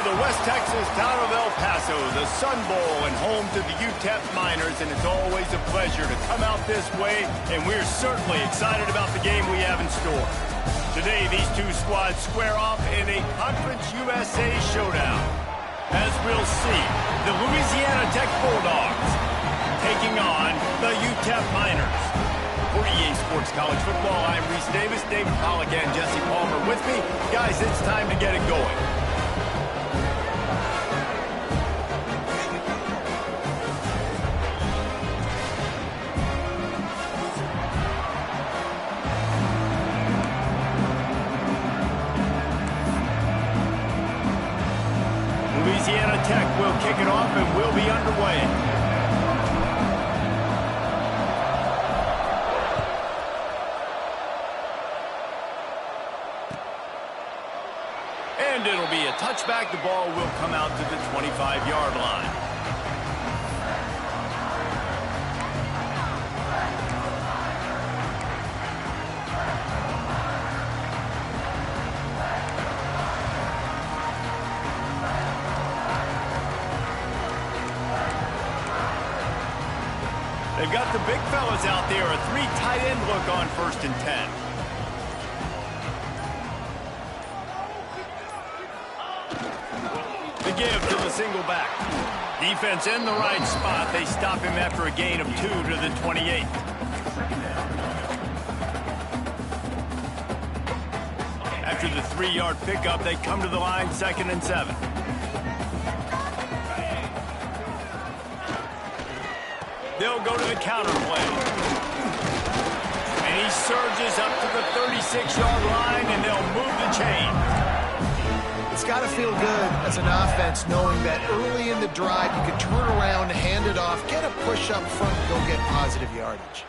the West Texas town of El Paso, the Sun Bowl, and home to the UTEP Miners, and it's always a pleasure to come out this way, and we're certainly excited about the game we have in store. Today, these two squads square off in a Conference USA showdown. As we'll see, the Louisiana Tech Bulldogs taking on the UTEP Miners. For EA Sports College Football, I'm Reese Davis, David Pollack, and Jesse Palmer with me. Guys, it's time to get it going. Louisiana Tech will kick it off and will be underway. And it'll be a touchback. The ball will come out to the 25-yard line. They've got the big fellas out there. A three tight end look on 1st and 10. The give to the single back. Defense in the right spot. They stop him after a gain of 2 to the 28. After the 3-yard pickup, they come to the line, 2nd and 7. They'll go to the counter play. And he surges up to the 36-yard line, and they'll move the chain. It's got to feel good as an offense knowing that early in the drive you can turn around, hand it off, get a push up front, and go get positive yardage.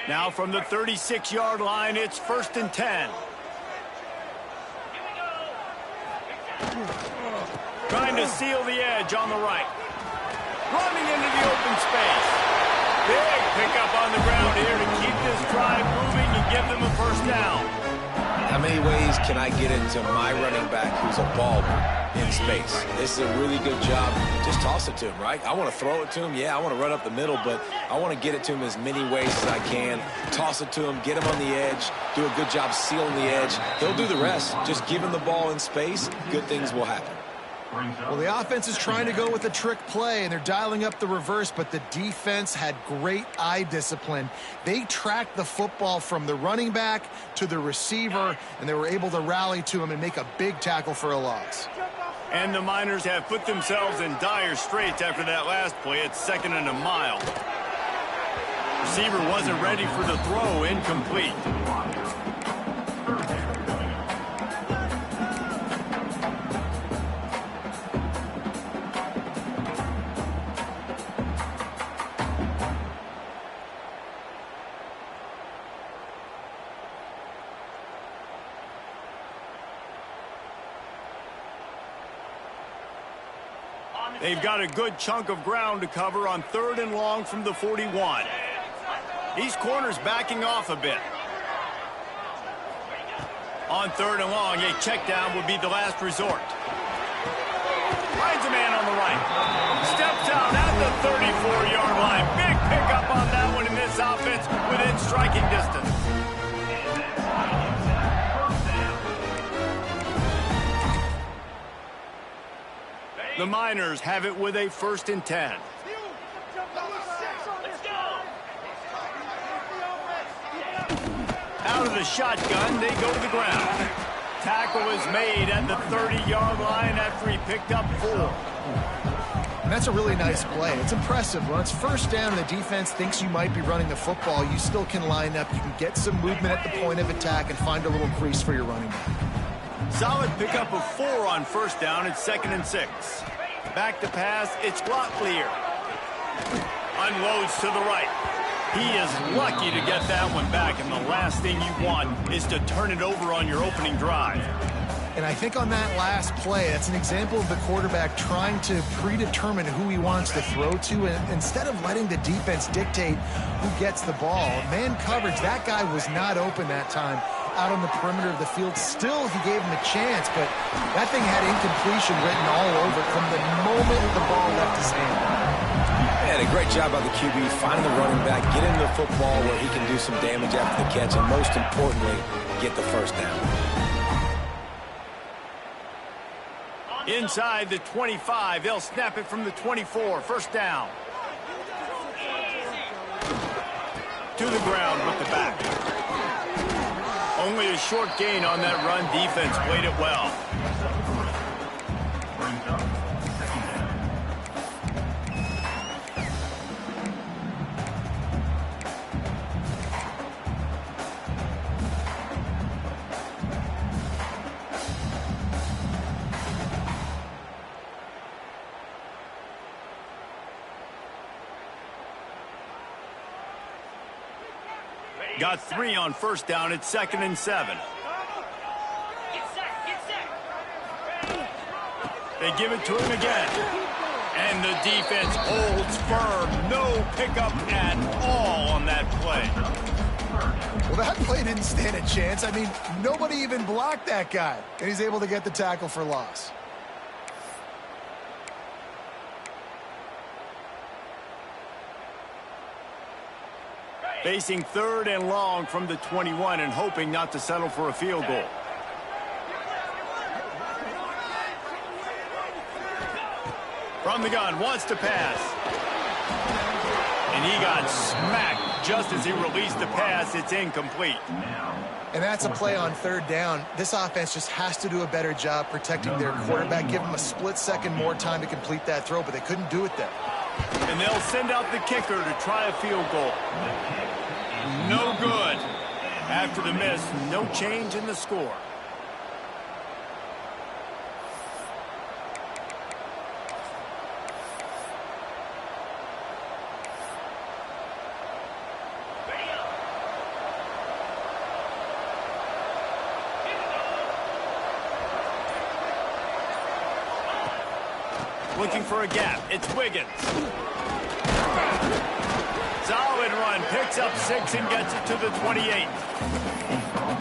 Now from the 36-yard line, it's 1st and 10. Trying to seal the edge on the right. Running into the open space. Big pickup on the ground here to keep this drive moving and give them a 1st down. How many ways can I get it to my running back who's a baller in space? This is a really good job. Just toss it to him, right? I want to throw it to him. Yeah, I want to run up the middle, but I want to get it to him as many ways as I can. Toss it to him, get him on the edge, do a good job sealing the edge. He'll do the rest. Just give him the ball in space, good things will happen. Well, the offense is trying to go with a trick play, and they're dialing up the reverse, but the defense had great eye discipline. They tracked the football from the running back to the receiver, and they were able to rally to him and make a big tackle for a loss. And the Miners have put themselves in dire straits after that last play. It's 2nd and a mile. Receiver wasn't ready for the throw, incomplete. They've got a good chunk of ground to cover on 3rd and long from the 41. These corners backing off a bit. On 3rd and long, a check down would be the last resort. Finds a man on the right. Steps out at the 34-yard line. Big pickup on that one in this offense within striking distance. The Miners have it with a 1st and 10. Out of the shotgun, they go to the ground. Tackle is made at the 30-yard line after he picked up 4. And that's a really nice play. It's impressive. When it's 1st down and the defense thinks you might be running the football, you still can line up. You can get some movement at the point of attack and find a little crease for your running back. Solid pickup of 4 on 1st down. It's 2nd and 6. Back to pass. It's Locklear. Unloads to the right. He is lucky to get that one back, and the last thing you want is to turn it over on your opening drive. And I think on that last play, that's an example of the quarterback trying to predetermine who he wants to throw to, and instead of letting the defense dictate who gets the ball. Man coverage, that guy was not open that time, out on the perimeter of the field. Still, he gave him a chance, but that thing had incompletion written all over it from the moment the ball left his hand. And a great job by the QB finding the running back, getting the football where he can do some damage after the catch, and most importantly, get the first down. Inside the 25, they'll snap it from the 24. First down. To the ground with the back. Only a short gain on that run. Defense played it well. Got 3 on first down. It's 2nd and 7. They give it to him again. And the defense holds firm. No pickup at all on that play. Well, that play didn't stand a chance. I mean, nobody even blocked that guy. And he's able to get the tackle for loss. Facing 3rd and long from the 21 and hoping not to settle for a field goal. From the gun, wants to pass. And he got smacked just as he released the pass. It's incomplete. And that's a play on 3rd down. This offense just has to do a better job protecting their quarterback. Give him a split second more time to complete that throw, but they couldn't do it there. And they'll send out the kicker to try a field goal. No good. After the miss, no change in the score. Looking for a gap. It's Wiggins. Solid run. Picks up 6 and gets it to the 28.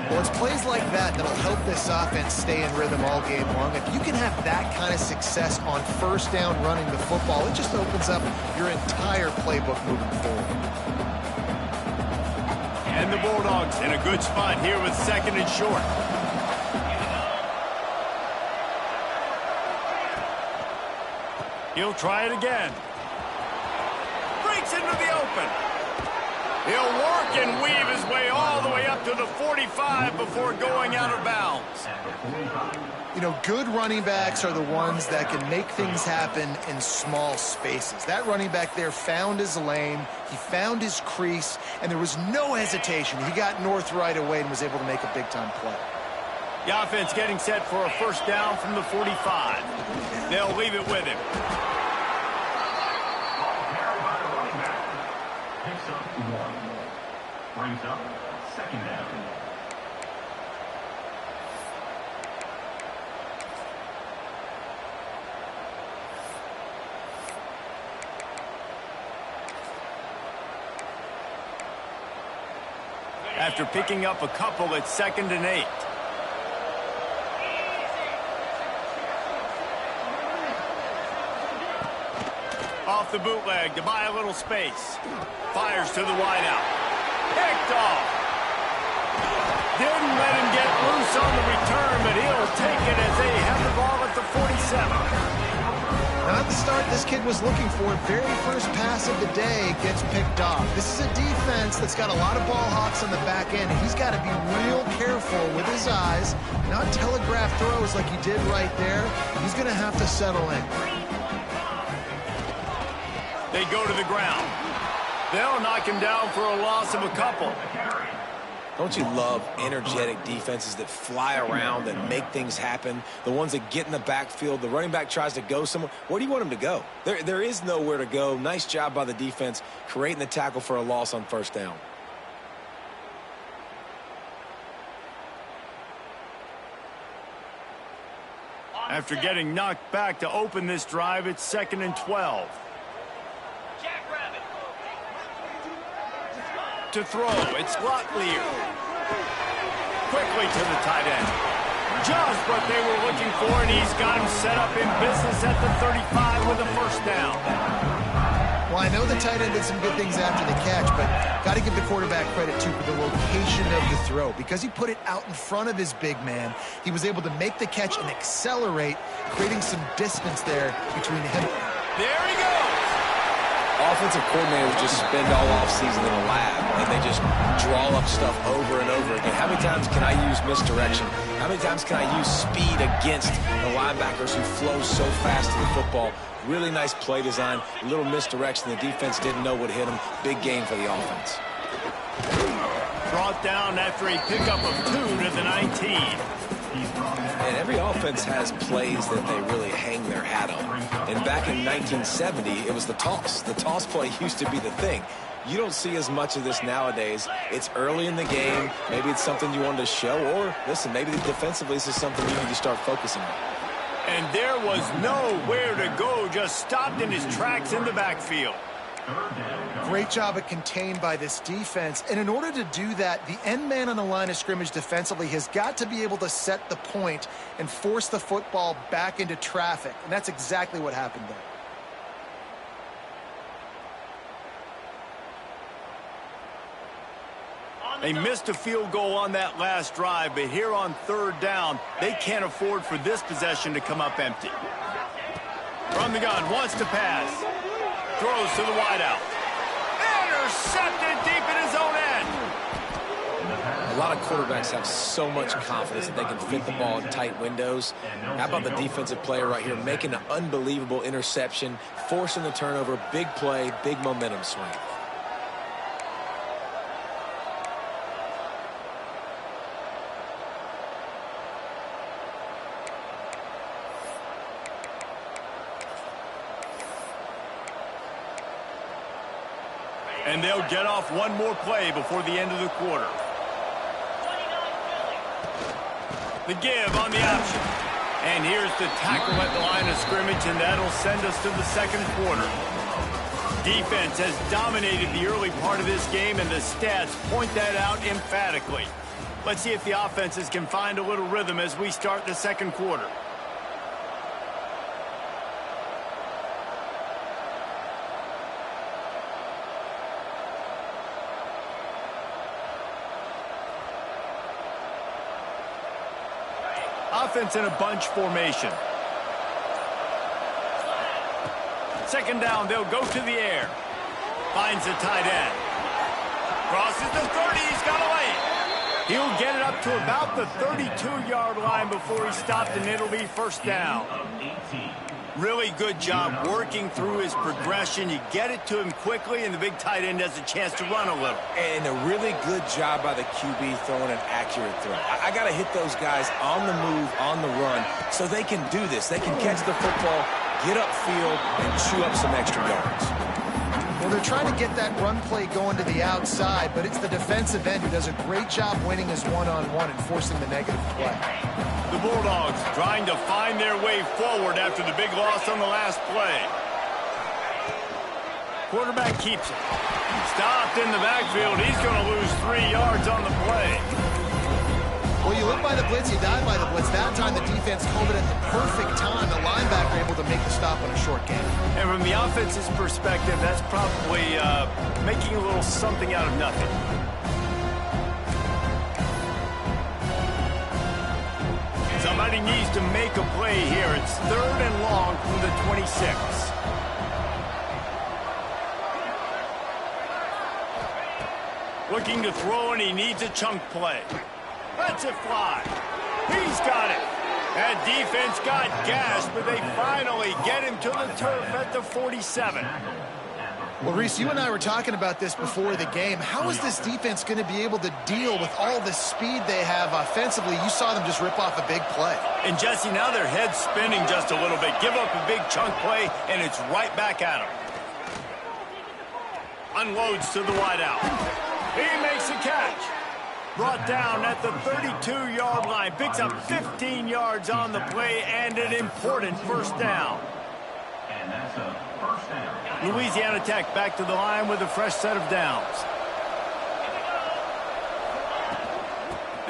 Well, it's plays like that that'll help this offense stay in rhythm all game long. If you can have that kind of success on first down running the football, it just opens up your entire playbook moving forward. And the Bulldogs in a good spot here with 2nd and short. He'll try it again. Breaks into the open. He'll work and weave his way all the way up to the 45 before going out of bounds. You know, good running backs are the ones that can make things happen in small spaces. That running back there found his lane, he found his crease, and there was no hesitation. He got north right away and was able to make a big-time play. The offense getting set for a first down from the 45. They'll leave it with him. Picks up 1. Brings up 2nd down. After picking up a couple, it's 2nd and 8. Off the bootleg to buy a little space. Fires to the wideout. Picked off. Didn't let him get loose on the return, but he'll take it as they have the ball at the 47. Not the start this kid was looking for. Very first pass of the day gets picked off. This is a defense that's got a lot of ball hawks on the back end. He's got to be real careful with his eyes, not telegraph throws like he did right there. He's going to have to settle in. They go to the ground. They'll knock him down for a loss of a couple. Don't you love energetic defenses that fly around and make things happen? The ones that get in the backfield, the running back tries to go somewhere. Where do you want him to go? There is nowhere to go. Nice job by the defense creating the tackle for a loss on first down. After getting knocked back to open this drive, it's 2nd and 12. To throw, it's Locklear. quickly to the tight end. Just what they were looking for, and he's got him set up in business at the 35 with a first down. Well, I know the tight end did some good things after the catch, but got to give the quarterback credit, too, for the location of the throw. Because he put it out in front of his big man, he was able to make the catch and accelerate, creating some distance there between him. There he goes. Offensive coordinators just spend all offseason in a lab, and they just draw up stuff over and over again. How many times can I use misdirection? How many times can I use speed against the linebackers who flow so fast to the football? Really nice play design, a little misdirection. The defense didn't know what hit them. Big game for the offense. Brought down after a pickup of 2 to the 19. And every offense has plays that they really hang their hat on. And back in 1970, it was the toss. The toss play used to be the thing. You don't see as much of this nowadays. It's early in the game. Maybe it's something you wanted to show. Or, listen, maybe defensively this is something you need to start focusing on. And there was nowhere to go, just stopped in his tracks in the backfield. Great job of contained by this defense. And in order to do that, the end man on the line of scrimmage defensively has got to be able to set the point and force the football back into traffic. And that's exactly what happened there. They missed a field goal on that last drive, but here on third down, they can't afford for this possession to come up empty. From the gun, wants to pass. Throws to the wideout. Intercepted deep in his own end. A lot of quarterbacks have so much confidence that they can fit the ball in tight windows. How about the defensive player right here making an unbelievable interception, forcing the turnover, big play, big momentum swing. And they'll get off one more play before the end of the quarter. The give on the option. And here's the tackle at the line of scrimmage, and that'll send us to the second quarter. Defense has dominated the early part of this game, and the stats point that out emphatically. Let's see if the offenses can find a little rhythm as we start the second quarter. Offense in a bunch formation. Second down, they'll go to the air. Finds the tight end. Crosses the 30, he's got away. He'll get it up to about the 32-yard line before he's stopped, and it'll be first down. Really good job working through his progression. You get it to him quickly, and the big tight end has a chance to run a little. And a really good job by the QB throwing an accurate throw. I got to hit those guys on the move, on the run, so they can do this. They can catch the football, get upfield, and chew up some extra yards. Well, they're trying to get that run play going to the outside, but it's the defensive end who does a great job winning his one-on-one and forcing the negative play. The Bulldogs trying to find their way forward after the big loss on the last play. Quarterback keeps it. Stopped in the backfield. He's going to lose 3 yards on the play. Well, you look by the blitz, you die by the blitz. That time the defense called it at the perfect time. The linebacker able to make the stop on a short gain. And from the offense's perspective, that's probably making a little something out of nothing. Somebody needs to make a play here. It's third and long from the 26. Looking to throw, and he needs a chunk play. Lets it fly. He's got it. That defense got gashed, but they finally get him to the turf at the 47. Well, Reese, you and I were talking about this before the game. How is this defense going to be able to deal with all the speed they have offensively? You saw them just rip off a big play. And, Jesse, now their head's spinning just a little bit. Give up a big chunk play, and it's right back at them. Unloads to the wideout. He makes a catch. Brought down at the 32-yard line. Picks up 15 yards on the play and an important first down. And that's a first down. Louisiana Tech back to the line with a fresh set of downs.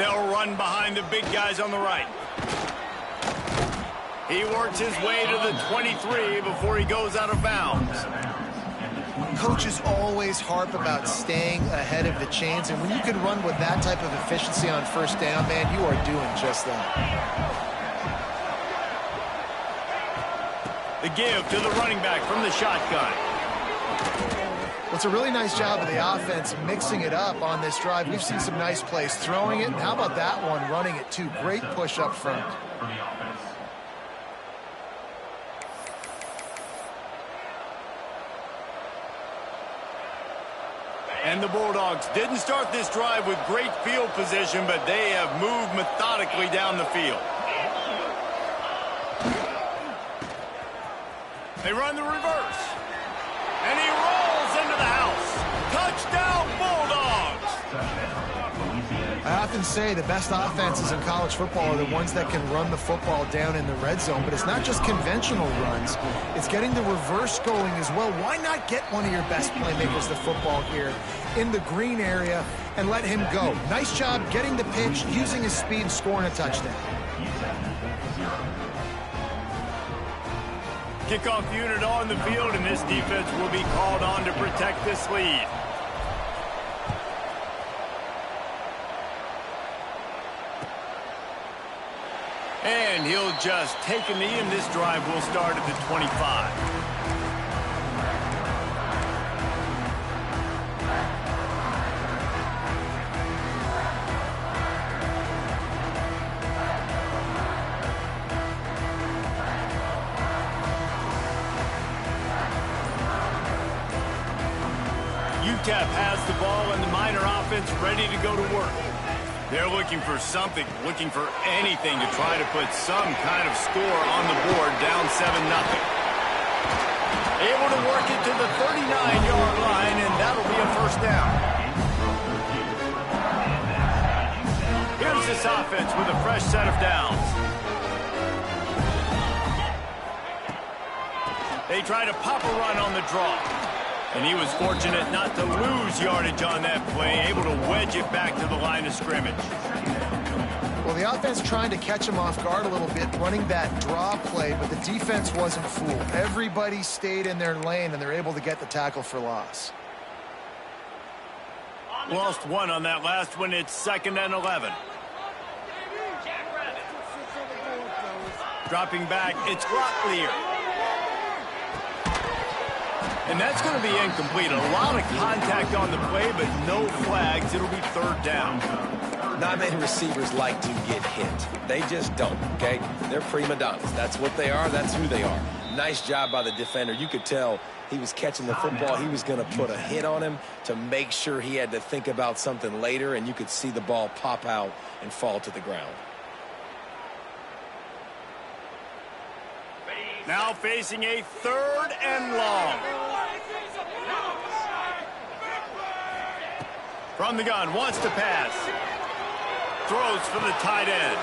They'll run behind the big guys on the right. He works his way to the 23 before he goes out of bounds. Coaches always harp about staying ahead of the chains, and when you can run with that type of efficiency on first down, man, you are doing just that. The give to the running back from the shotgun. Well, it's a really nice job of the offense mixing it up on this drive. We've seen some nice plays throwing it, and how about that one running it too? Great push up front. And the Bulldogs didn't start this drive with great field position, but they have moved methodically down the field. They run the reverse. And he rolls into the house. Touchdown, Bulldogs! I often say the best offenses in college football are the ones that can run the football down in the red zone, but it's not just conventional runs. It's getting the reverse going as well. Why not get one of your best playmakers the football here in the green area and let him go? Nice job getting the pitch, using his speed, scoring a touchdown. Kickoff unit on the field, and this defense will be called on to protect this lead. And he'll just take a knee, and this drive will start at the 25. UTEP has the ball and the Miner offense ready to go to work. They're looking for something, looking for anything to try to put some kind of score on the board, down 7-0. Able to work it to the 39-yard line, and that'll be a first down. Here's this offense with a fresh set of downs. They try to pop a run on the draw. And he was fortunate not to lose yardage on that play, able to wedge it back to the line of scrimmage. Well, the offense trying to catch him off guard a little bit, running that draw play, but the defense wasn't fooled. Everybody stayed in their lane, and they're able to get the tackle for loss. Lost one on that last one. It's 2nd and 11. Dropping back, it's Rotlier. And that's going to be incomplete. A lot of contact on the play, but no flags. It'll be 3rd down. Not many receivers like to get hit. They just don't, okay? They're prima donnas. That's what they are. That's who they are. Nice job by the defender. You could tell he was catching the football. He was going to put a hit on him to make sure he had to think about something later, and you could see the ball pop out and fall to the ground. Now facing a 3rd and long. From the gun, wants to pass. Throws for the tight end.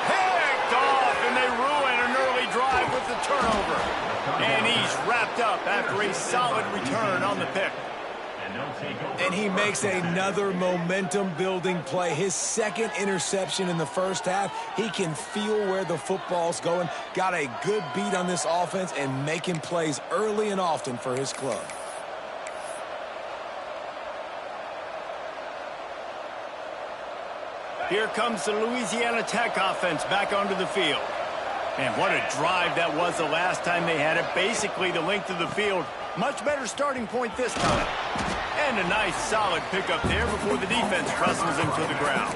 Picked off, and they ruin an early drive with the turnover. And he's wrapped up after a solid return on the pick. And he makes another momentum-building play. His 2nd interception in the first half. He can feel where the football's going. Got a good beat on this offense and making plays early and often for his club. Here comes the Louisiana Tech offense back onto the field. And what a drive that was the last time they had it. Basically the length of the field. Much better starting point this time. And a nice solid pickup there before the defense presses him to the ground.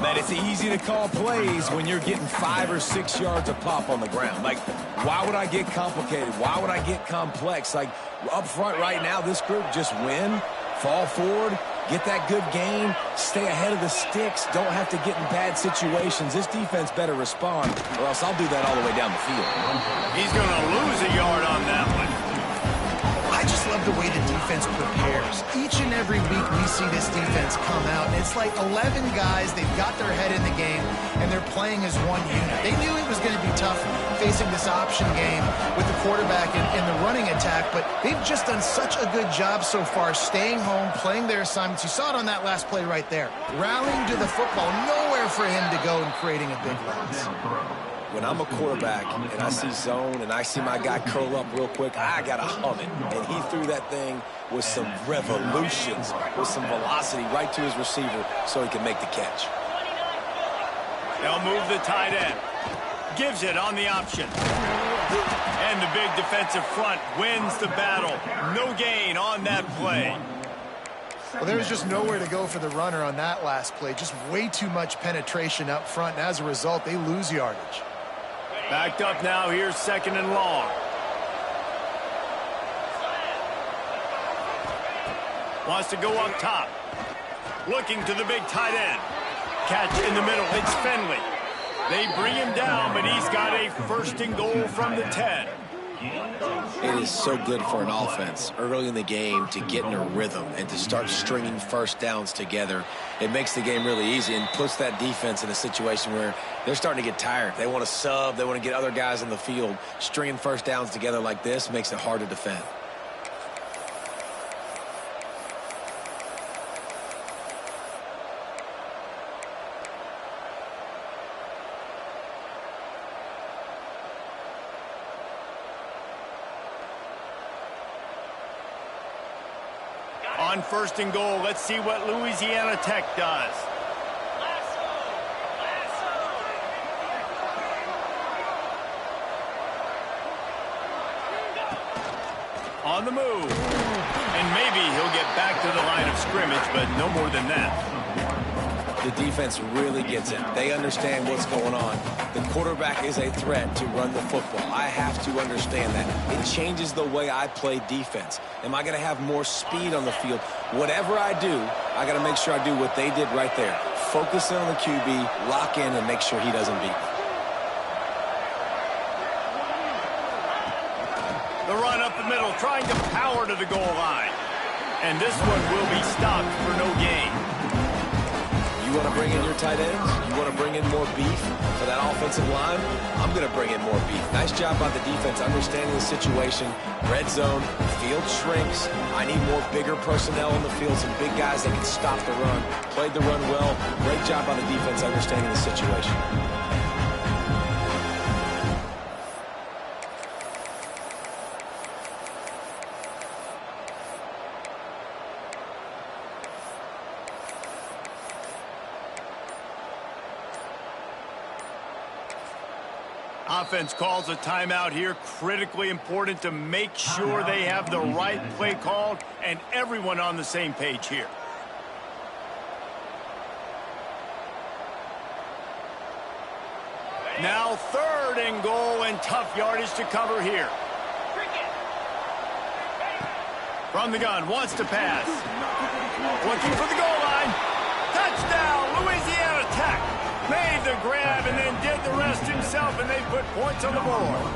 Man, it's easy to call plays when you're getting 5 or 6 yards of pop on the ground. Like, why would I get complicated? Why would I get complex? Like, up front right now, this group just win, fall forward, get that good gain, stay ahead of the sticks, don't have to get in bad situations. This defense better respond, or else I'll do that all the way down the field. He's going to lose a yard on that one. I just love the way the defense prepares. Each and every week we see this defense come out, and it's like 11 guys, they've got their head in the game, and they're playing as one unit. They knew it was going to be tough facing this option game with the quarterback in the running attack, but they've just done such a good job so far staying home, playing their assignments. You saw it on that last play right there. Rallying to the football, nowhere for him to go and creating a big loss. When I'm a quarterback and I see zone and I see my guy curl up real quick, I got to hum it. And he threw that thing with some revolutions, with some velocity right to his receiver so he can make the catch. They'll move the tight end. Gives it on the option. And the big defensive front wins the battle. No gain on that play. Well, there was just nowhere to go for the runner on that last play. Just way too much penetration up front, and as a result, they lose yardage. Backed up now, here's 2nd and long. Wants to go up top. Looking to the big tight end. Catch in the middle, it's Finley. They bring him down, but he's got a 1st and goal from the 10. It is so good for an offense early in the game to get in a rhythm and to start stringing first downs together. It makes the game really easy and puts that defense in a situation where they're starting to get tired. They want to sub. They want to get other guys in the field. Stringing first downs together like this makes it hard to defend. On 1st and goal, let's see what Louisiana Tech does. On the move. And maybe he'll get back to the line of scrimmage, but no more than that. The defense really gets it. They understand what's going on. The quarterback is a threat to run the football. I have to understand that. It changes the way I play defense. Am I going to have more speed on the field? Whatever I do, I got to make sure I do what they did right there. Focus in on the QB, lock in, and make sure he doesn't beat me. The run up the middle, trying to power to the goal line. And this one will be stopped for no gain. You want to bring in your tight ends? You want to bring in more beef for that offensive line? I'm going to bring in more beef. Nice job by the defense understanding the situation. Red zone, field shrinks. I need more bigger personnel in the field, some big guys that can stop the run. Played the run well. Great job by the defense understanding the situation. Offense calls a timeout here. Critically important to make sure they have the right play called and everyone on the same page here. Now 3rd and goal and tough yardage to cover here. From the gun, wants to pass. Looking for the goal line. Touchdown, Louisiana Tech. Made the grab and then did the rest himself, and they put points on the board.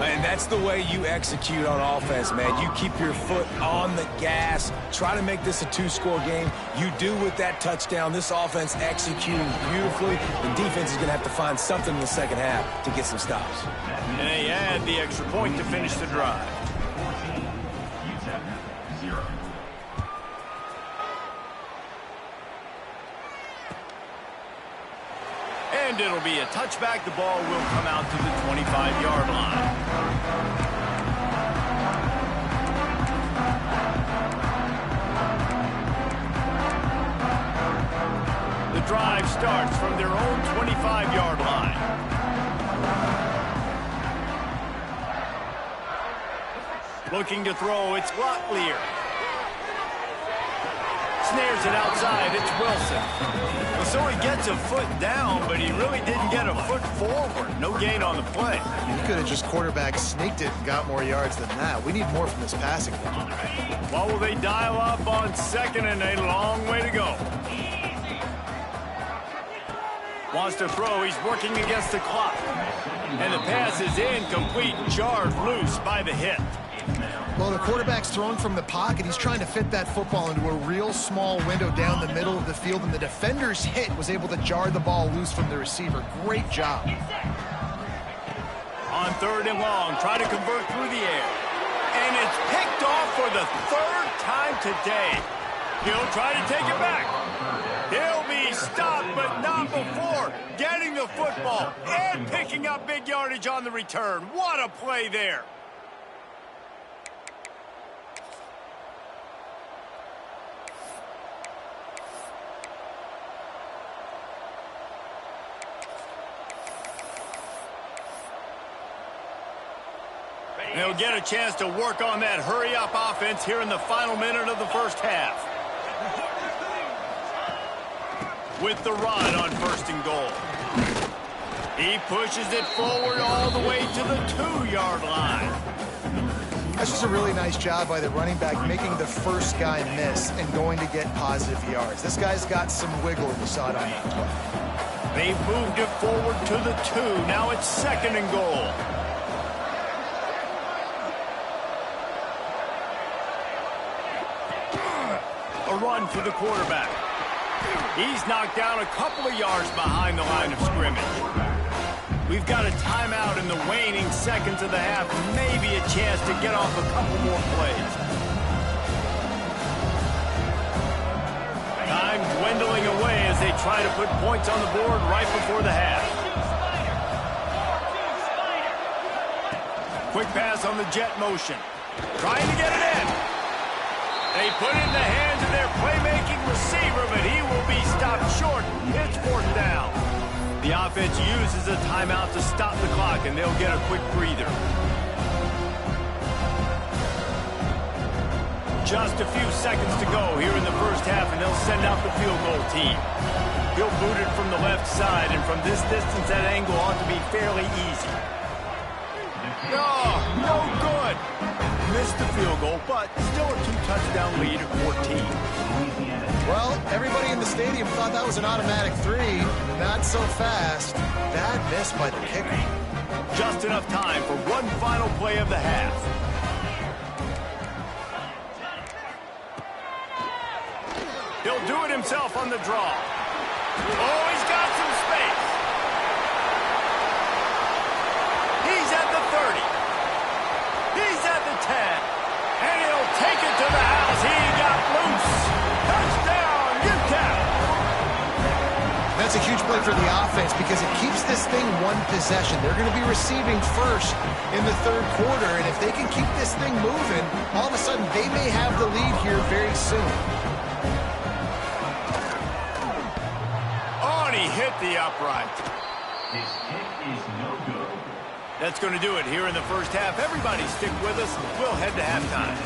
And that's the way you execute on offense, man. You keep your foot on the gas. Try to make this a 2-score game. You do with that touchdown. This offense executing beautifully. The defense is going to have to find something in the second half to get some stops. And they add the extra point to finish the drive. 14, UTEP 0. And it'll be a touchback. The ball will come out to the 25-yard line. The drive starts from their own 25-yard line. Looking to throw, it's Locklear. Snares it outside, it's Wilson. Well, so he gets a foot down, but he really didn't get a foot forward. No gain on the play. He could have just quarterback sneaked it and got more yards than that. We need more from this passing game. Well, will they dial up on 2nd and a long way to go? Wants to throw, he's working against the clock. And the pass is incomplete, jarred loose by the hit. Well, the quarterback's throwing from the pocket. He's trying to fit that football into a real small window down the middle of the field, and the defender's hit was able to jar the ball loose from the receiver. Great job. On 3rd and long, try to convert through the air. And it's picked off for the 3rd time today. He'll try to take it back. He'll be stopped, but not before getting the football and picking up big yardage on the return. What a play there. They'll get a chance to work on that hurry-up offense here in the final minute of the first half. With the run on 1st and goal. He pushes it forward all the way to the 2-yard line. That's just a really nice job by the running back, making the first guy miss and going to get positive yards. This guy's got some wiggle, and you saw it on that play. They've moved it forward to the 2. Now it's 2nd and goal. A run for the quarterback. He's knocked down a couple of yards behind the line of scrimmage. We've got a timeout in the waning seconds of the half. Maybe a chance to get off a couple more plays. Time dwindling away as they try to put points on the board right before the half. Quick pass on the jet motion. Trying to get it in. They put it in the hands of their playmaking receiver, but he will be stopped short. It's 4th down. The offense uses a timeout to stop the clock, and they'll get a quick breather. Just a few seconds to go here in the first half, and they'll send out the field goal team. He'll boot it from the left side, and from this distance, that angle ought to be fairly easy. Oh, no good. Missed the field goal, but still a 2-touchdown lead at 14. Well, everybody in the stadium thought that was an automatic 3. Not so fast. Bad miss by the kicker. Just enough time for one final play of the half. He'll do it himself on the draw. Oh, he's got some space. He's at the 30. He's at the 10. And he'll take it to the house. He got loose. Touchdown, UTEP. That's a huge play for the offense because it keeps this thing one possession. They're going to be receiving first in the 3rd quarter, and if they can keep this thing moving, all of a sudden they may have the lead here very soon. Oh, and he hit the upright. His kick is no good. That's going to do it here in the first half. Everybody stick with us. We'll head to halftime.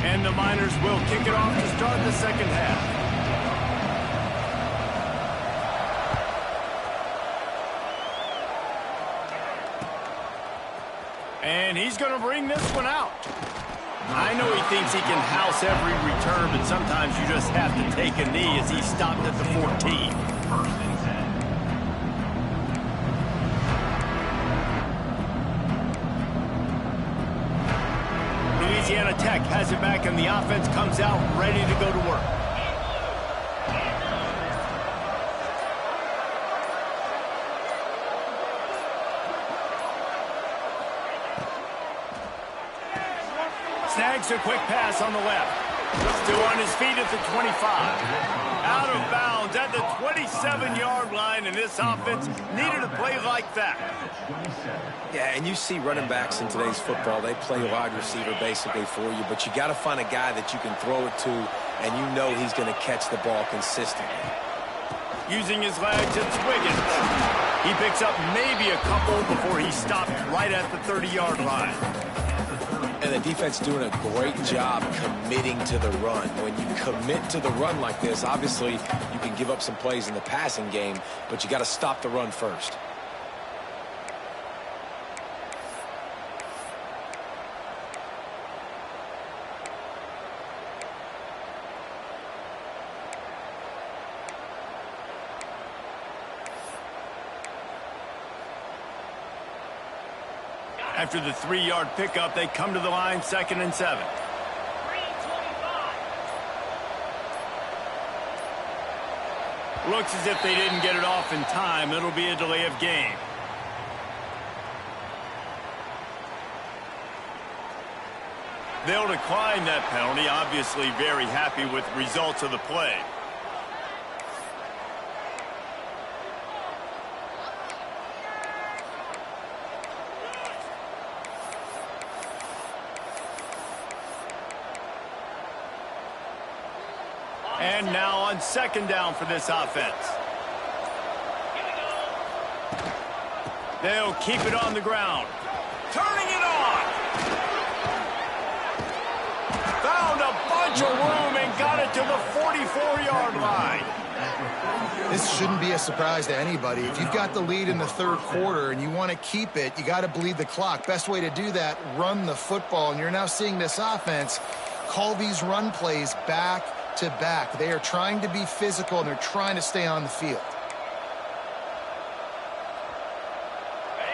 And the Miners will kick it off to start the second half. And he's going to bring this one out. I know he thinks he can house every return, but sometimes you just have to take a knee as he stopped at the 14. 1st and 10. Louisiana Tech has it back, and the offense comes out ready to go to work. Snags a quick pass on the left. Still on his feet at the 25. Out of bounds at the 27-yard line, and this offense needed a play like that. Yeah, and you see running backs in today's football, they play wide receiver basically for you, but you got to find a guy that you can throw it to, and you know he's going to catch the ball consistently. Using his legs, it's Wiggins. He picks up maybe a couple before he stopped right at the 30-yard line. And the defense doing a great job committing to the run. When you commit to the run like this, obviously you can give up some plays in the passing game, but you got to stop the run first. After the 3-yard pickup, they come to the line, 2nd and 7. Looks as if they didn't get it off in time. It'll be a delay of game. They'll decline that penalty, obviously very happy with the results of the play. And now on 2nd down for this offense. They'll keep it on the ground. Turning it on. Found a bunch of room and got it to the 44-yard line. This shouldn't be a surprise to anybody. If you've got the lead in the 3rd quarter and you want to keep it, you got to bleed the clock. Best way to do that, run the football. And you're now seeing this offense call these run plays back to back. They are trying to be physical and they're trying to stay on the field.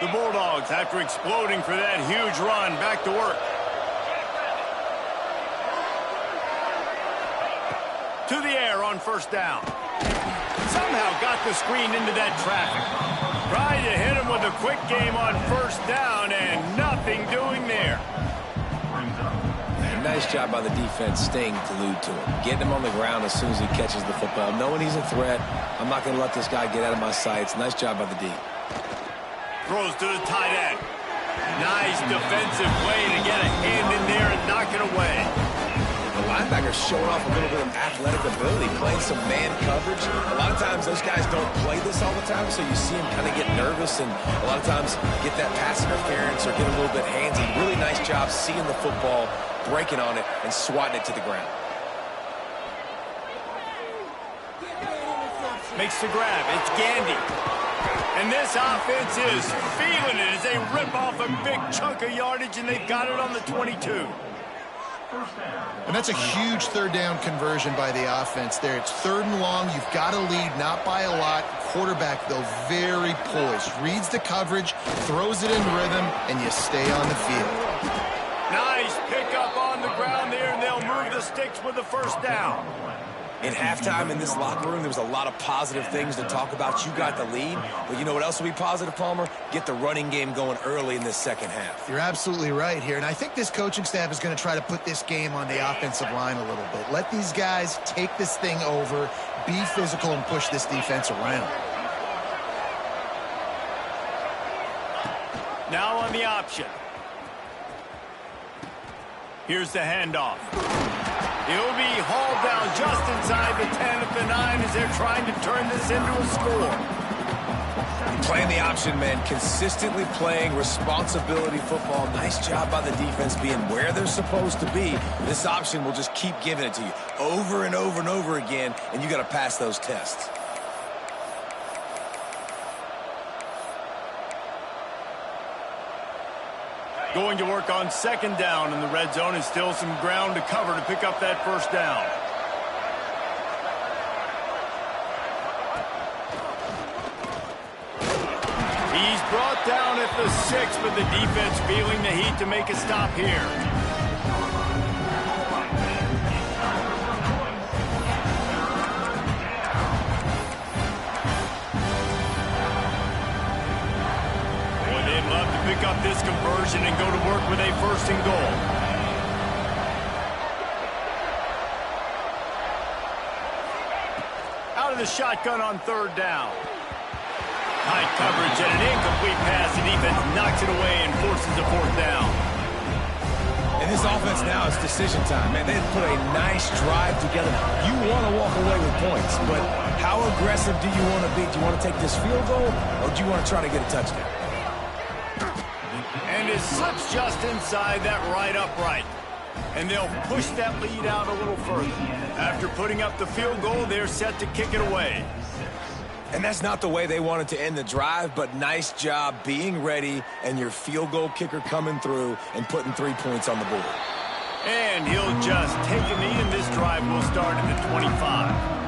The Bulldogs, after exploding for that huge run, back to work. To the air on 1st down. Somehow got the screen into that traffic. Tried to hit him with a quick game on 1st down and nothing doing there. Nice job by the defense staying glued to him. Getting him on the ground as soon as he catches the football. Knowing he's a threat, I'm not going to let this guy get out of my sights. Nice job by the D. Throws to the tight end. Nice defensive play to get a hand in there and knock it away. The linebacker's showing off a little bit of athletic ability, playing some man coverage. A lot of times those guys don't play this all the time, so you see him kind of get nervous and a lot of times get that pass interference or get a little bit handsy. Really nice job seeing the football, breaking on it, and swatting it to the ground. Makes the grab. It's Gandy. And this offense is feeling it as they rip off a big chunk of yardage, and they've got it on the 22. And that's a huge 3rd down conversion by the offense there. It's 3rd and long. You've got to lead, not by a lot. Quarterback, though, very poised. Reads the coverage, throws it in rhythm, and you stay on the field. Nice pickup on the ground there, and they'll move the sticks with the 1st down. In halftime in this locker room, there was a lot of positive things to talk about. You got the lead, but you know what else will be positive, Palmer? Get the running game going early in this 2nd half. You're absolutely right here, and I think this coaching staff is going to try to put this game on the offensive line a little bit. Let these guys take this thing over, be physical, and push this defense around. Now on the option. Here's the handoff. He'll be hauled down just inside the 10 at the 9 as they're trying to turn this into a score. Playing the option, man. Consistently playing responsibility football. Nice job by the defense being where they're supposed to be. This option will just keep giving it to you over and over and over again, and you got to pass those tests. Going to work on 2nd down in the red zone, and still some ground to cover to pick up that 1st down. He's brought down at the 6, but the defense feeling the heat to make a stop here. Pick up this conversion and go to work with a 1st and goal. Out of the shotgun on 3rd down. Tight coverage and an incomplete pass. The defense knocks it away and forces a 4th down. And this offense now is decision time, man. They've put a nice drive together. You want to walk away with points, but how aggressive do you want to be? Do you want to take this field goal, or do you want to try to get a touchdown? And it slips just inside that right upright. And they'll push that lead out a little further. After putting up the field goal, they're set to kick it away. And that's not the way they wanted to end the drive, but nice job being ready and your field goal kicker coming through and putting 3 points on the board. And he'll just take a knee, and this drive will start at the 25.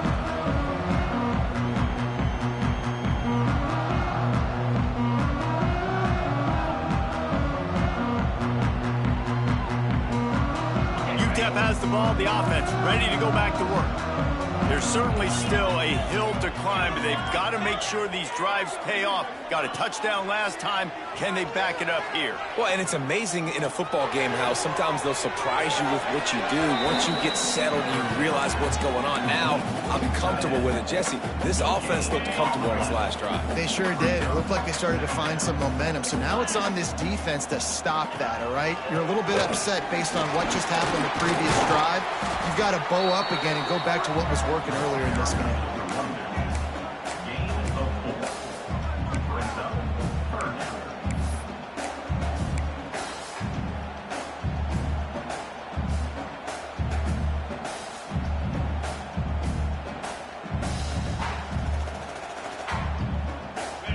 UTEP has the ball, the offense ready to go back to work. There's certainly still a hill to climb, but they've got to make sure these drives pay off. Got a touchdown last time. Can they back it up here? Well, and it's amazing in a football game how sometimes they'll surprise you with what you do. Once you get settled, you realize what's going on. Now, I'm comfortable with it. Jesse, this offense looked comfortable on its last drive. They sure did. It looked like they started to find some momentum. So now it's on this defense to stop that, all right? You're a little bit upset based on what just happened the previous drive. You've got to bow up again and go back to what was working earlier in this game.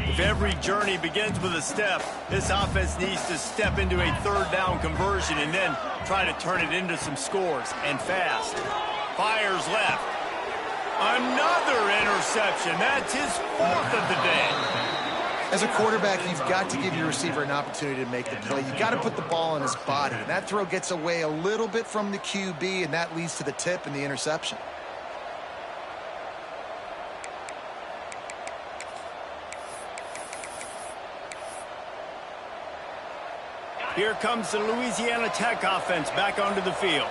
If every journey begins with a step, this offense needs to step into a third down conversion and then try to turn it into some scores, and fast. Fires left. Another interception. That's his fourth of the day. As a quarterback, you've got to give your receiver an opportunity to make the play. You've got to put the ball in his body. And that throw gets away a little bit from the QB, and that leads to the tip and the interception. Here comes the Louisiana Tech offense back onto the field.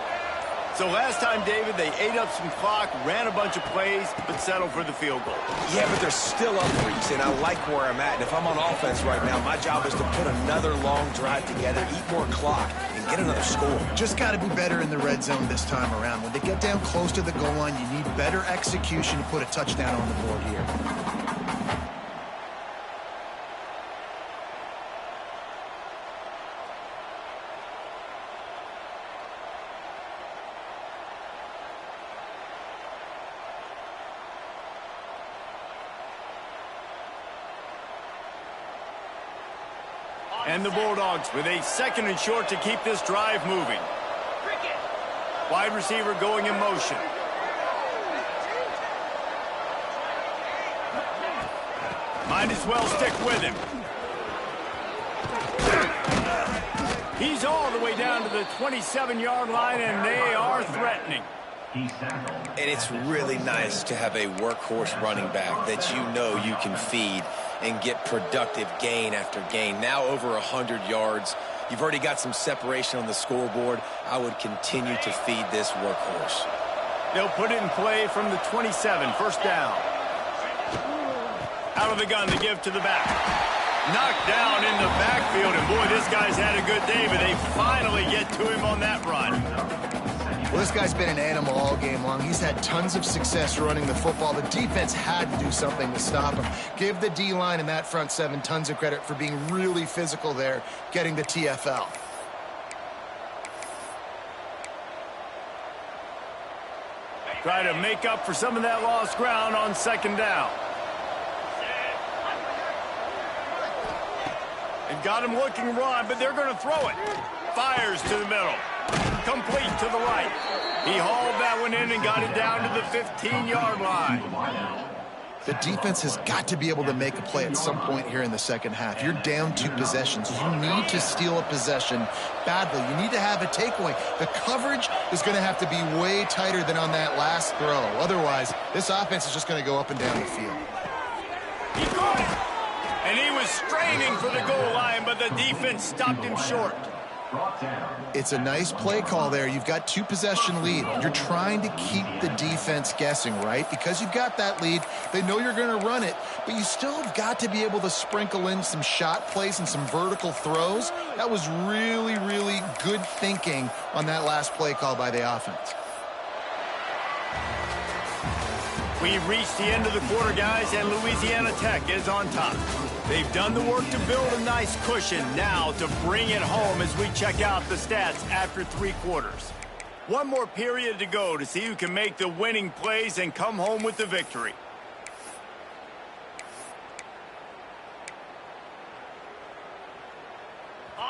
So last time, David, they ate up some clock, ran a bunch of plays, but settled for the field goal. Yeah, but they're still up 3, and I like where I'm at. And if I'm on offense right now, my job is to put another long drive together, eat more clock, and get another score. Just got to be better in the red zone this time around. When they get down close to the goal line, you need better execution to put a touchdown on the board here. And the Bulldogs with a second and short to keep this drive moving. Wide receiver going in motion. Might as well stick with him. He's all the way down to the 27-yard line, and they are threatening. And it's really nice to have a workhorse running back that you know you can feed and get productive gain after gain. Now over 100 yards. You've already got some separation on the scoreboard. I would continue to feed this workhorse. They'll put it in play from the 27, first down. Out of the gun to give to the back. Knocked down in the backfield, and boy, this guy's had a good day, but they finally get to him on that run. Well, this guy's been an animal all game long. He's had tons of success running the football. The defense had to do something to stop him. Give the D-line and that front seven tons of credit for being really physical there, getting the TFL. Try to make up for some of that lost ground on second down. They've got him looking run, but they're going to throw it. Fires to the middle. Complete to the right. He hauled that one in and got it down to the 15-yard line. The defense has got to be able to make a play at some point here in the second half. You're down 2 possessions. You need to steal a possession badly. You need to have a takeaway. The coverage is going to have to be way tighter than on that last throw. Otherwise, this offense is just going to go up and down the field. He caught it. And he was straining for the goal line, but the defense stopped him short. It's a nice play call there. You've got 2 possession lead. You're trying to keep the defense guessing, right? Because you've got that lead. They know you're going to run it, but you still have got to be able to sprinkle in some shot plays and some vertical throws. That was really, really good thinking on that last play call by the offense. We've reached the end of the quarter, guys, and Louisiana Tech is on top. They've done the work to build a nice cushion. Now to bring it home as we check out the stats after 3 quarters. One more period to go to see who can make the winning plays and come home with the victory.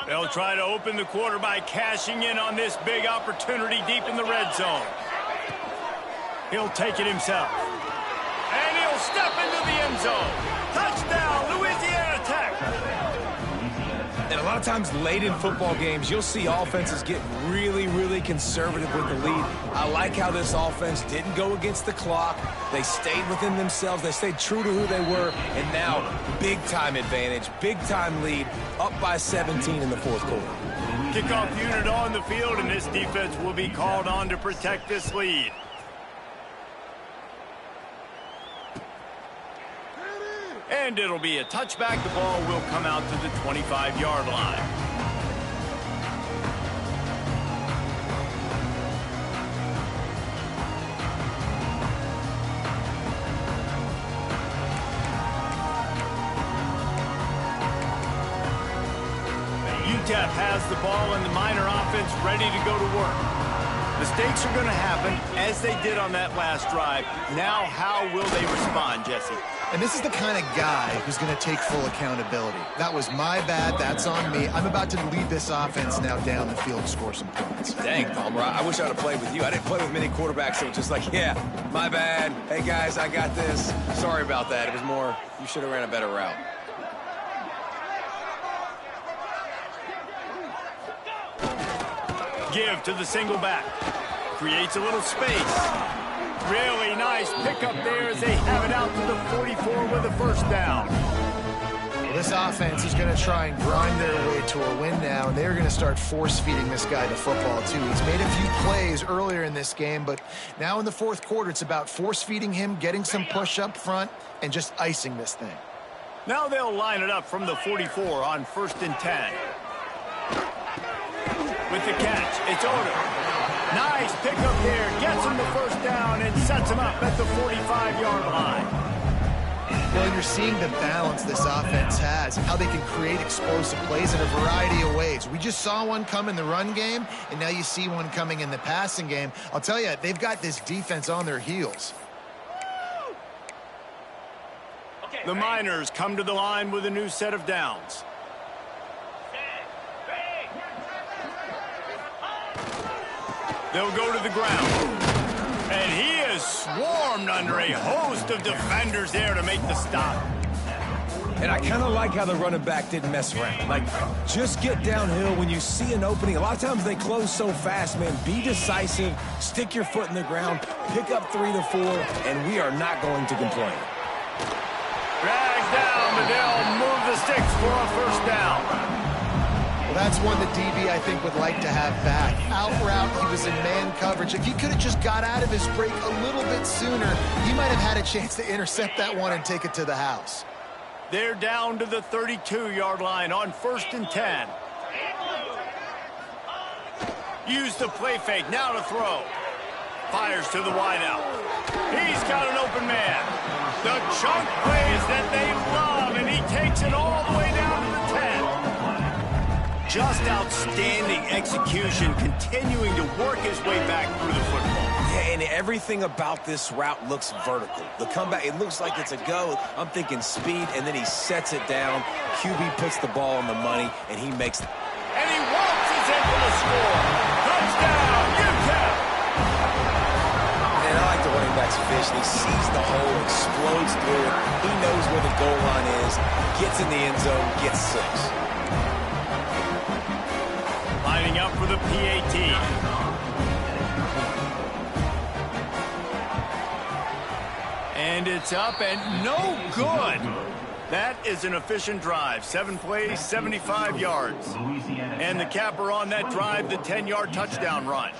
They'll try to open the quarter by cashing in on this big opportunity deep in the red zone. He'll take it himself. And he'll step into the end zone. Touchdown, Louisiana Tech. And a lot of times late in football games, you'll see offenses get really, really conservative with the lead. I like how this offense didn't go against the clock. They stayed within themselves. They stayed true to who they were. And now, big-time advantage, big-time lead, up by 17 in the fourth quarter. Kickoff unit on the field, and this defense will be called on to protect this lead. And it'll be a touchback. The ball will come out to the 25-yard line. UTEP has the ball and the Miner offense ready to go to work. Mistakes are going to happen, as they did on that last drive. Now, how will they respond, Jesse? And this is the kind of guy who's going to take full accountability. That was my bad. That's on me. I'm about to lead this offense now down the field and score some points. Dang, Palmer, I wish I would have played with you. I didn't play with many quarterbacks that were just like, yeah, my bad. Hey, guys, I got this. Sorry about that. It was more, you should have ran a better route. Give to the single back. Creates a little space. Really nice pickup there as they have it out to the 44 with a first down. Well, this offense is going to try and grind their way to a win now, and they're going to start force-feeding this guy the football, too. He's made a few plays earlier in this game, but now in the fourth quarter, it's about force-feeding him, getting some push up front, and just icing this thing. Now they'll line it up from the 44 on 1st and 10. With the catch, it's Odom. Nice pickup there, gets him the first down and sets him up at the 45-yard line. Well, you're seeing the balance this offense has, how they can create explosive plays in a variety of ways. We just saw one come in the run game, and now you see one coming in the passing game. I'll tell you, they've got this defense on their heels. The Miners come to the line with a new set of downs. They'll go to the ground. And he is swarmed under a host of defenders there to make the stop. And I kind of like how the running back didn't mess around. Like, just get downhill when you see an opening. A lot of times they close so fast, man. Be decisive, stick your foot in the ground, pick up 3 to 4, and we are not going to complain. Drags down, but they'll move the sticks for a first down. Well, that's one that DB, I think, would like to have back. Out route, he was in man coverage. If he could have just got out of his break a little bit sooner, he might have had a chance to intercept that one and take it to the house. They're down to the 32-yard line on 1st and 10. Use the play fake, now to throw. Fires to the wideout. He's got an open man. The chunk plays that they love, and he takes it all the way down to the 10. Just outstanding execution, continuing to work his way back through the football. Yeah, and everything about this route looks vertical. The comeback, it looks like it's a go. I'm thinking speed, and then he sets it down. QB puts the ball on the money, and he makes... And he waltzes in for the score. Touchdown, UTEP! And I like the running back's vision. He sees the hole, explodes through it. He knows where the goal line is, gets in the end zone, gets 6. Lining up for the PAT. And it's up and no good. That is an efficient drive. 7 plays, 75 yards. And the capper on that drive, the 10-yard touchdown run.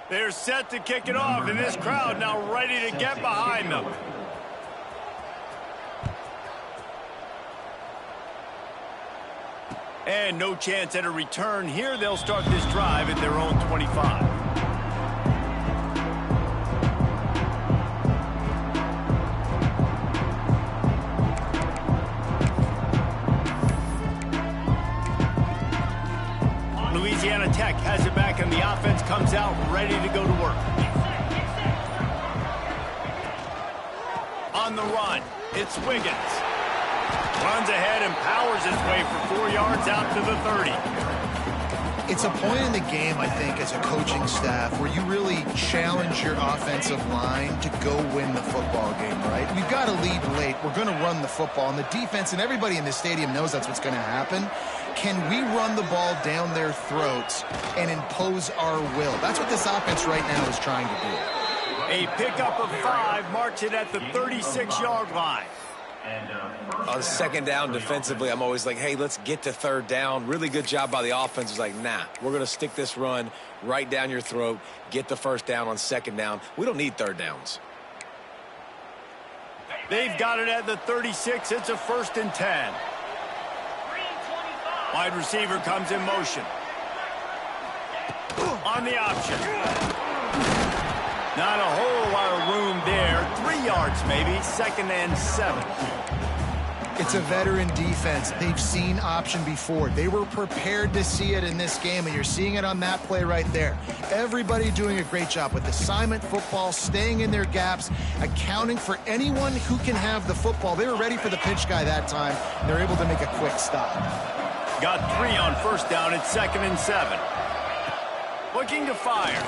They're set to kick it off, and this crowd now ready to get behind them. And no chance at a return here. They'll start this drive at their own 25. Louisiana Tech has it back, and the offense comes out ready to go to work. On the run, it's Wiggins. Runs ahead and powers his way for 4 yards out to the 30. It's a point in the game, I think, as a coaching staff where you really challenge your offensive line to go win the football game, right? We've got to lead late. We're going to run the football. And the defense and everybody in the stadium knows that's what's going to happen. Can we run the ball down their throats and impose our will? That's what this offense right now is trying to do. A pickup of 5 marks it at the 36-yard line. On second down defensively, I'm always like, hey, let's get to third down. Really good job by the offense. It's like, nah, we're going to stick this run right down your throat, get the first down on second down. We don't need third downs. They've got it at the 36. It's a 1st and 10. Wide receiver comes in motion. On the option. Not a whole lot of room there. 3 yards maybe. 2nd and 7. It's a veteran defense. They've seen option before. They were prepared to see it in this game, and you're seeing it on that play right there. Everybody doing a great job with assignment football, staying in their gaps, accounting for anyone who can have the football. They were ready for the pitch guy that time. They're able to make a quick stop. Got 3 on 1st down at 2nd and 7. Looking to fire.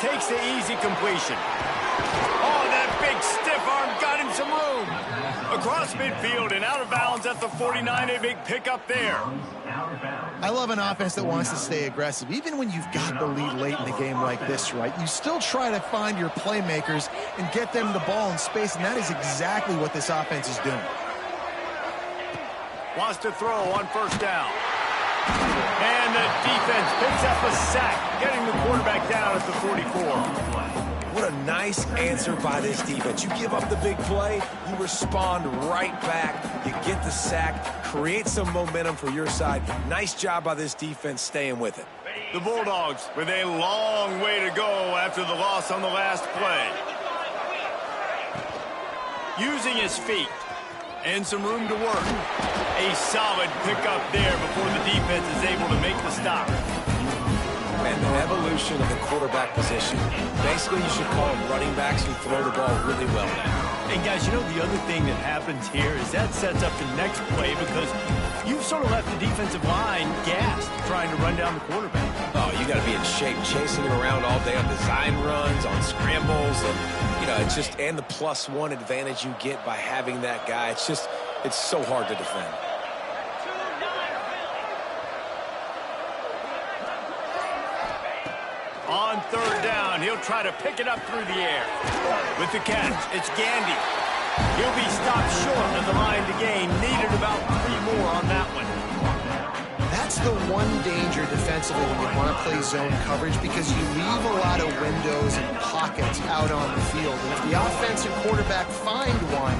Takes the easy completion. Oh, that big stiff arm got him some room. Across midfield and out of bounds at the 49. A big pickup there. I love an offense that wants to stay aggressive. Even when you've got the lead late in the game like this, right? You still try to find your playmakers and get them the ball in space, and that is exactly what this offense is doing. Wants to throw on 1st down. And the defense picks up a sack, getting the quarterback down at the 44. What a nice answer by this defense. You give up the big play, you respond right back, you get the sack, create some momentum for your side. Nice job by this defense staying with it. The Bulldogs with a long way to go after the loss on the last play. Using his feet. And some room to work. A solid pickup there before the defense is able to make the stop. And the evolution of the quarterback position. Basically, you should call them running backs who throw the ball really well now. And guys, you know, the other thing that happens here is that sets up the next play because you've sort of left the defensive line gassed trying to run down the quarterback. Oh, you got to be in shape, chasing him around all day on design runs, on scrambles, and you know, it's just, and the +1 advantage you get by having that guy. It's just, it's so hard to defend. On 3rd down, he'll try to pick it up through the air. With the catch, it's Gandy. He'll be stopped short of the line to gain. Needed about 3 more on that one. That's the one danger defensively when you want to play zone coverage, because you leave a lot of windows and pockets out on the field. And if the offensive quarterback find one,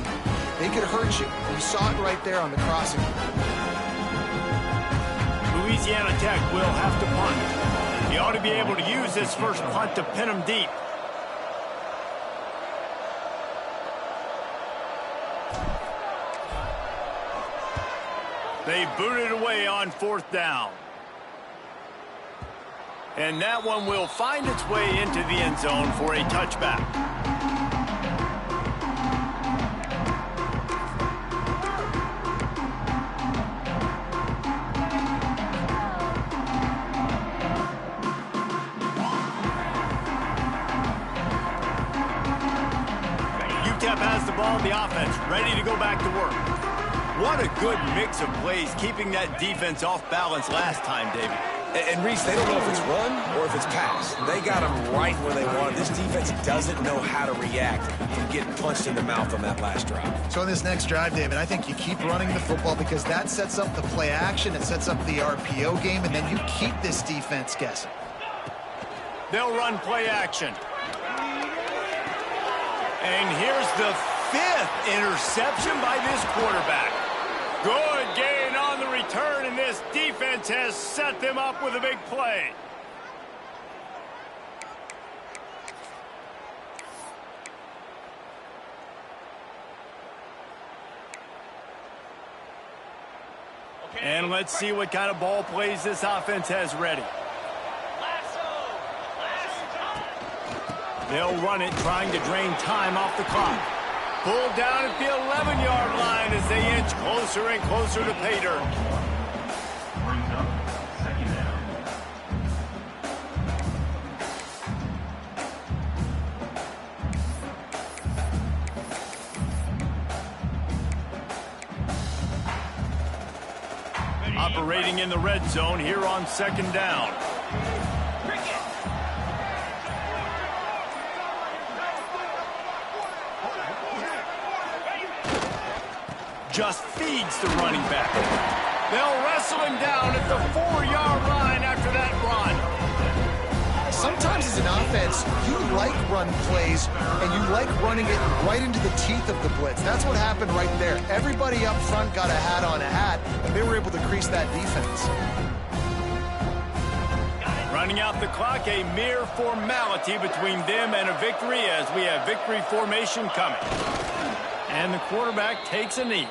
they could hurt you. You saw it right there on the crossing. Louisiana Tech will have to punt. He ought to be able to use this first punt to pin him deep. They booted away on 4th down. And that one will find its way into the end zone for a touchback. UTEP has the ball, the offense ready to go back to work. What a good mix of plays, keeping that defense off balance last time, David. And Reese, they don't know if it's run or if it's pass. They got them right where they want it. This defense doesn't know how to react from getting punched in the mouth on that last drive. So in this next drive, David, I think you keep running the football because that sets up the play action, it sets up the RPO game, and then you keep this defense guessing. They'll run play action. And here's the 5th interception by this quarterback. Good gain on the return, and this defense has set them up with a big play. And let's see what kind of ball plays this offense has ready. They'll run it, trying to drain time off the clock. Pulled down at the 11-yard line as they inch closer and closer to pay dirt. operating in the red zone here on 2nd down. Just feeds the running back. They'll wrestle him down at the 4-yard line after that run. Sometimes as an offense, you like run plays, and you like running it right into the teeth of the blitz. That's what happened right there. Everybody up front got a hat on a hat, and they were able to crease that defense. Running out the clock, a mere formality between them and a victory as we have victory formation coming. And the quarterback takes a knee.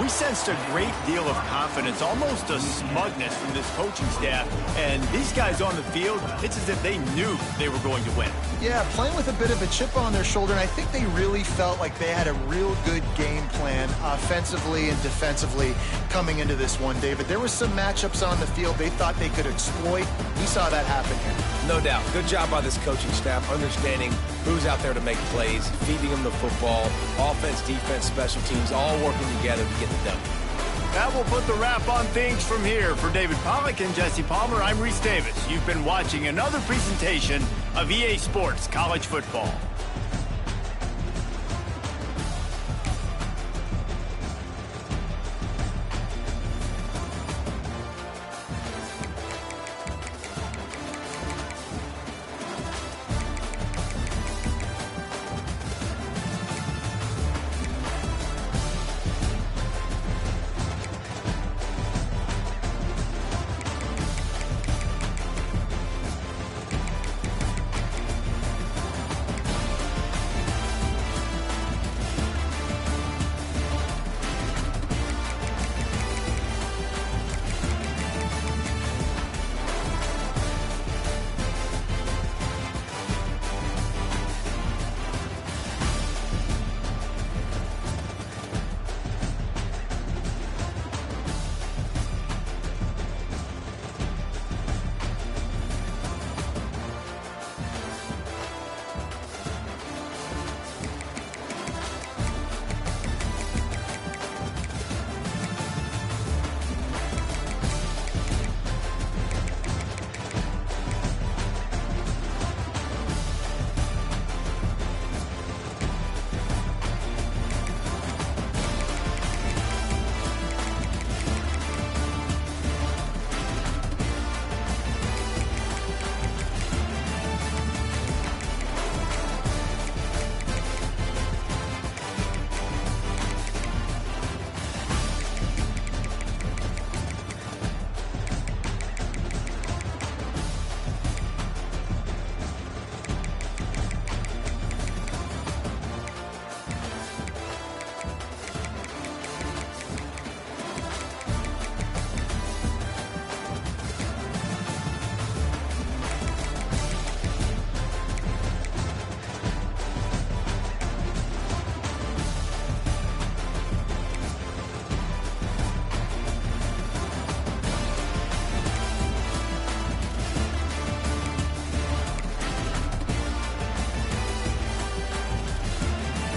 We sensed a great deal of confidence, almost a smugness from this coaching staff. And these guys on the field, it's as if they knew they were going to win. Yeah, playing with a bit of a chip on their shoulder, and I think they really felt like they had a real good game plan offensively and defensively coming into this one, David. There were some matchups on the field they thought they could exploit. We saw that happen here. No doubt. Good job by this coaching staff, understanding who's out there to make plays, feeding them the football, offense, defense, special teams, all working together to get it done. That will put the wrap on things from here. For David Pollack and Jesse Palmer, I'm Reese Davis. You've been watching another presentation of EA Sports College Football.